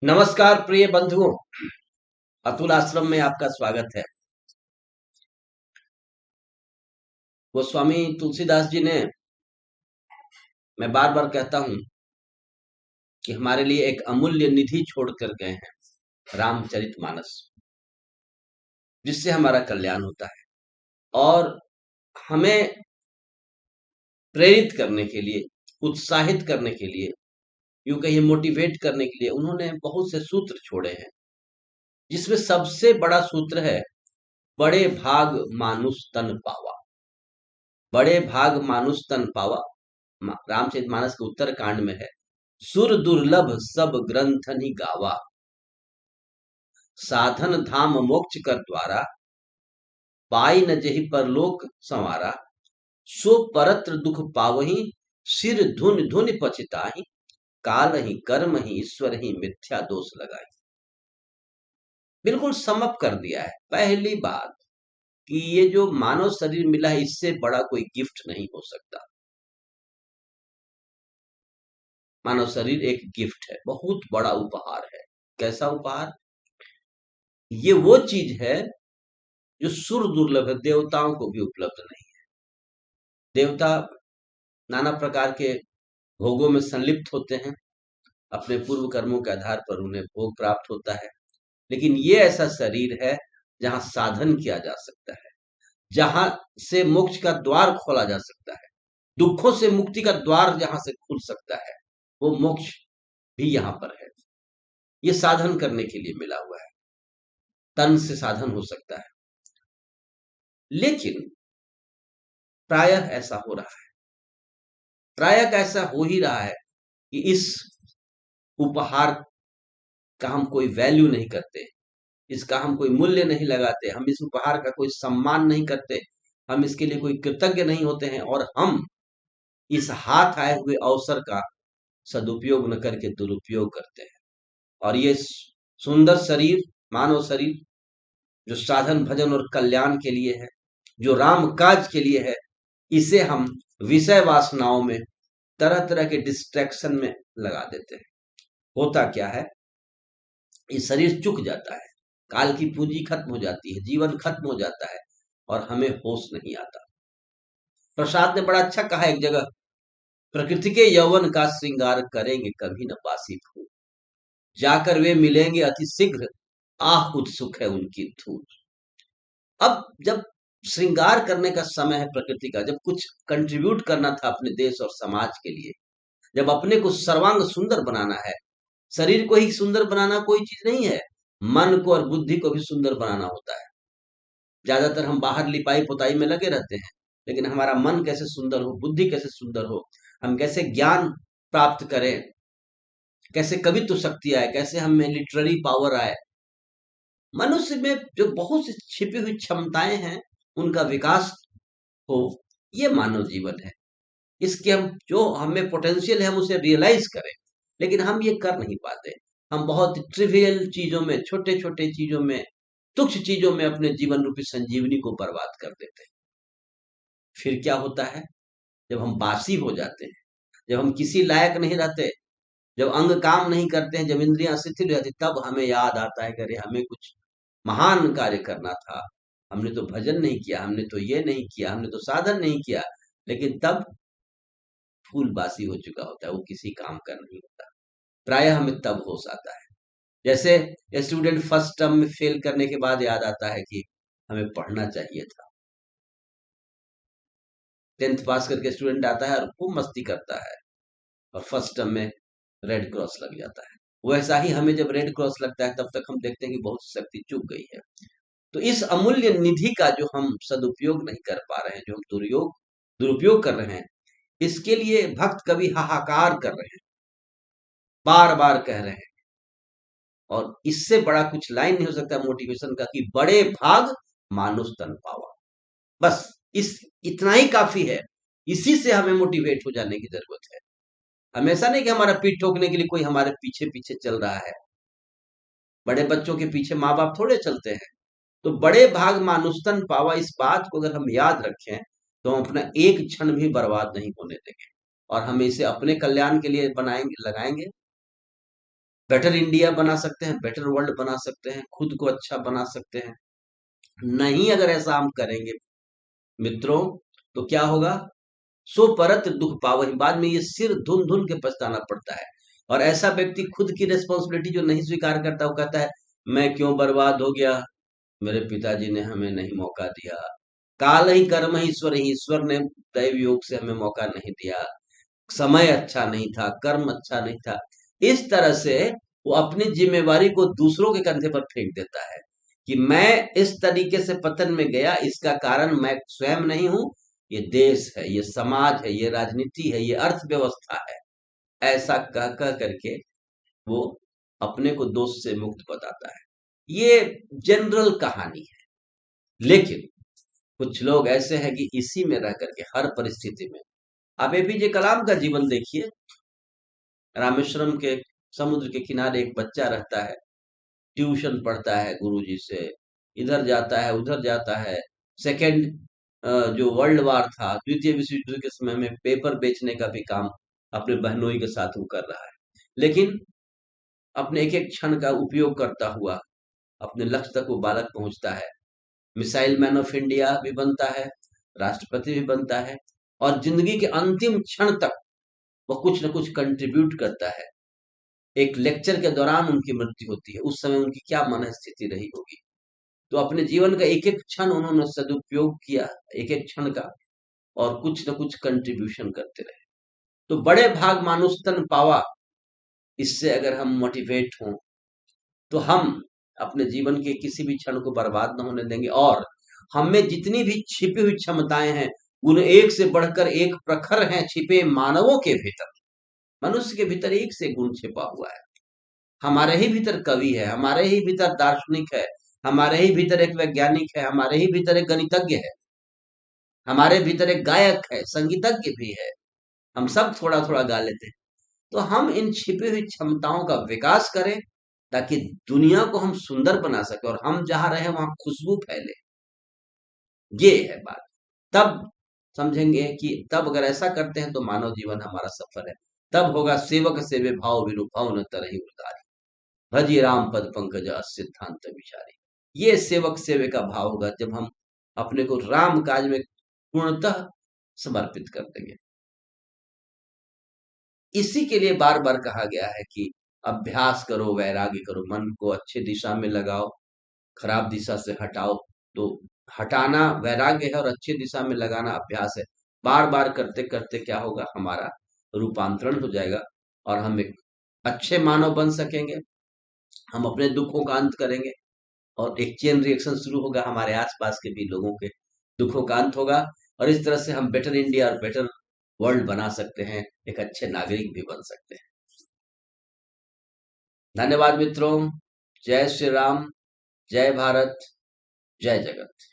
नमस्कार प्रिय बंधुओं, अतुल आश्रम में आपका स्वागत है। वो स्वामी तुलसीदास जी ने, मैं बार बार कहता हूँ कि हमारे लिए एक अमूल्य निधि छोड़ कर गए हैं, रामचरितमानस, जिससे हमारा कल्याण होता है। और हमें प्रेरित करने के लिए, उत्साहित करने के लिए, यूं कहिए मोटिवेट करने के लिए उन्होंने बहुत से सूत्र छोड़े हैं, जिसमें सबसे बड़ा सूत्र है, बड़े भाग मानुष तन पावा। बड़े भाग मानुष तन पावा रामचरितमानस के उत्तर कांड में है। सुर दुर्लभ सब ग्रंथनि गावा, साधन धाम मोक्ष कर द्वारा, पाई न जेहि परलोक संवारा, सो परत्र दुख पावहि, सिर धुन धुन पछताहि, काल ही कर्म ही ईश्वर ही मिथ्या दोष लगाई। बिल्कुल समअप कर दिया है। पहली बात कि ये जो मानव शरीर मिला है, इससे बड़ा कोई गिफ्ट नहीं हो सकता। मानव शरीर एक गिफ्ट है, बहुत बड़ा उपहार है। कैसा उपहार? ये वो चीज है जो सुर दुर्लभ है, देवताओं को भी उपलब्ध नहीं है। देवता नाना प्रकार के भोगों में संलिप्त होते हैं, अपने पूर्व कर्मों के आधार पर उन्हें भोग प्राप्त होता है, लेकिन ये ऐसा शरीर है जहां साधन किया जा सकता है, जहां से मोक्ष का द्वार खोला जा सकता है, दुखों से मुक्ति का द्वार जहां से खुल सकता है, वो मोक्ष भी यहाँ पर है। ये साधन करने के लिए मिला हुआ है, तन से साधन हो सकता है। लेकिन प्रायः ऐसा हो रहा है, प्रायः ऐसा हो ही रहा है कि इस उपहार का हम कोई वैल्यू नहीं करते, इसका हम कोई मूल्य नहीं लगाते, हम इस उपहार का कोई सम्मान नहीं करते, हम इसके लिए कोई कृतज्ञ नहीं होते हैं, और हम इस हाथ आए हुए अवसर का सदुपयोग न करके दुरुपयोग करते हैं। और ये सुंदर शरीर, मानव शरीर, जो साधन भजन और कल्याण के लिए है, जो राम काज के लिए है, इसे हम विषय वासनाओं में, तरह तरह के डिस्ट्रैक्शन में लगा देते हैं। होता क्या है, ये शरीर चुक जाता है, काल की पूंजी खत्म हो जाती है, जीवन खत्म हो जाता है, और हमें होश नहीं आता। प्रसाद ने बड़ा अच्छा कहा एक जगह, प्रकृति के यौवन का श्रृंगार करेंगे कभी न बासी फूल, जाकर वे मिलेंगे अति शीघ्र, आह उत्सुक है उनकी धूल। अब जब श्रृंगार करने का समय है प्रकृति का, जब कुछ कंट्रीब्यूट करना था अपने देश और समाज के लिए, जब अपने को सर्वांग सुंदर बनाना है, शरीर को ही सुंदर बनाना कोई चीज नहीं है, मन को और बुद्धि को भी सुंदर बनाना होता है। ज्यादातर हम बाहर लिपाई पुताई में लगे रहते हैं, लेकिन हमारा मन कैसे सुंदर हो, बुद्धि कैसे सुंदर हो, हम कैसे ज्ञान प्राप्त करें, कैसे कवित्व शक्ति आए, कैसे हमें लिटरेरी पावर आए, मनुष्य में जो बहुत सी छिपी हुई क्षमताएं हैं उनका विकास हो, ये मानव जीवन है। इसके हम जो हमें पोटेंशियल है हम उसे रियलाइज करें, लेकिन हम ये कर नहीं पाते। हम बहुत ट्रिवियल चीजों में, छोटे छोटे चीजों में, तुच्छ चीजों में अपने जीवन रूपी संजीवनी को बर्बाद कर देते हैं। फिर क्या होता है, जब हम बासी हो जाते हैं, जब हम किसी लायक नहीं रहते, जब अंग काम नहीं करते हैं, जब इंद्रियां शिथिल हो जाती, तब हमें याद आता है कि अरे हमें कुछ महान कार्य करना था, हमने तो भजन नहीं किया, हमने तो ये नहीं किया, हमने तो साधन नहीं किया। लेकिन तब फूल बासी हो चुका होता है, वो किसी काम का नहीं होता। प्रायः हमें तब होश आता है, जैसे स्टूडेंट फर्स्ट टर्म में फेल करने के बाद याद आता है कि हमें पढ़ना चाहिए था। 10th पास करके स्टूडेंट आता है और खूब मस्ती करता है, और फर्स्ट टर्म में रेड क्रॉस लग जाता है। वैसा ही हमें जब रेड क्रॉस लगता है, तब तक हम देखते हैं कि बहुत शक्ति चूक गई है। तो इस अमूल्य निधि का जो हम सदुपयोग नहीं कर पा रहे हैं, जो हम दुरुपयोग कर रहे हैं, इसके लिए भक्त कवि हाहाकार कर रहे हैं, बार बार कह रहे हैं, और इससे बड़ा कुछ लाइन नहीं हो सकता मोटिवेशन का कि बड़े भाग मानुष तन पावा। बस इस इतना ही काफी है, इसी से हमें मोटिवेट हो जाने की जरूरत है। हमेशा नहीं कि हमारा पीठ ठोकने के लिए कोई हमारे पीछे पीछे चल रहा है। बड़े बच्चों के पीछे माँ बाप थोड़े चलते हैं। तो बड़े भाग मानुस्तन पावा, इस बात को अगर हम याद रखें, तो हम अपना एक क्षण भी बर्बाद नहीं होने देंगे, और हम इसे अपने कल्याण के लिए बनाएंगे, लगाएंगे, बेटर इंडिया बना सकते हैं, बेटर वर्ल्ड बना सकते हैं, खुद को अच्छा बना सकते हैं। नहीं, अगर ऐसा हम करेंगे मित्रों, तो क्या होगा? सो परत दुख पावही, बाद में ये सिर धुन धुन के पछताना पड़ता है। और ऐसा व्यक्ति खुद की रिस्पॉन्सिबिलिटी जो नहीं स्वीकार करता, वो कहता है मैं क्यों बर्बाद हो गया, मेरे पिताजी ने हमें नहीं मौका दिया, काल ही कर्म ही ईश्वर ही, ईश्वर ने दैव योग से हमें मौका नहीं दिया, समय अच्छा नहीं था, कर्म अच्छा नहीं था। इस तरह से वो अपनी जिम्मेवारी को दूसरों के कंधे पर फेंक देता है कि मैं इस तरीके से पतन में गया, इसका कारण मैं स्वयं नहीं हूं, ये देश है, ये समाज है, ये राजनीति है, ये अर्थव्यवस्था है। ऐसा कह कह करके वो अपने को दोष से मुक्त बताता है। ये जनरल कहानी है। लेकिन कुछ लोग ऐसे हैं कि इसी में रह करके हर परिस्थिति में, आप एपीजे कलाम का जीवन देखिए। रामेश्वरम के समुद्र के किनारे एक बच्चा रहता है, ट्यूशन पढ़ता है गुरुजी से, इधर जाता है उधर जाता है। सेकेंड जो वर्ल्ड वार था, द्वितीय विश्व युद्ध के समय में पेपर बेचने का भी काम अपने बहनोई के साथ वो कर रहा है। लेकिन अपने एक एक क्षण का उपयोग करता हुआ अपने लक्ष्य तक वो बालक पहुंचता है। मिसाइल मैन ऑफ इंडिया भी बनता है, राष्ट्रपति भी बनता है, और जिंदगी के अंतिम क्षण तक वो कुछ न कुछ कंट्रीब्यूट करता है। एक लेक्चर के दौरान उनकी मृत्यु होती है, उस समय उनकी क्या मन स्थिति रही होगी। तो अपने जीवन का एक एक क्षण उन्होंने सदुपयोग किया, एक एक क्षण का, और कुछ न कुछ कंट्रीब्यूशन करते रहे। तो बड़े भाग मानुष तन पावा, इससे अगर हम मोटिवेट हों तो हम अपने जीवन के किसी भी क्षण को बर्बाद न होने देंगे। और हमें जितनी भी छिपी हुई क्षमताएं हैं, उन एक से बढ़कर एक प्रखर हैं छिपे मानवों के भीतर। मनुष्य के भीतर एक से गुण छिपा हुआ है। हमारे ही भीतर कवि है, हमारे ही भीतर दार्शनिक है, हमारे ही भीतर एक वैज्ञानिक है, हमारे ही भीतर एक गणितज्ञ है, हमारे भीतर एक गायक है, संगीतज्ञ भी है। हम सब थोड़ा थोड़ा गा लेते हैं। तो हम इन छिपी हुई क्षमताओं का विकास करें, ताकि दुनिया को हम सुंदर बना सके और हम जहां रहे वहां खुशबू फैले। ये है बात। तब समझेंगे कि तब अगर ऐसा करते हैं तो मानव जीवन हमारा सफल है। तब होगा सेवक सेवे भाव विनु भाव न तरही उतारी, भजी राम पद पंकज सिद्धांत विचारी। ये सेवक सेवे का भाव होगा जब हम अपने को राम काज में पूर्णतः समर्पित कर देंगे। इसी के लिए बार बार कहा गया है कि अभ्यास करो, वैराग्य करो, मन को अच्छी दिशा में लगाओ, खराब दिशा से हटाओ। तो हटाना वैराग्य है और अच्छी दिशा में लगाना अभ्यास है। बार बार करते करते क्या होगा, हमारा रूपांतरण हो जाएगा और हम एक अच्छे मानव बन सकेंगे। हम अपने दुखों का अंत करेंगे और एक चेन रिएक्शन शुरू होगा, हमारे आसपास के भी लोगों के दुखों का अंत होगा। और इस तरह से हम बेटर इंडिया और बेटर वर्ल्ड बना सकते हैं, एक अच्छे नागरिक भी बन सकते हैं। धन्यवाद मित्रों। जय श्री राम, जय भारत, जय जगत।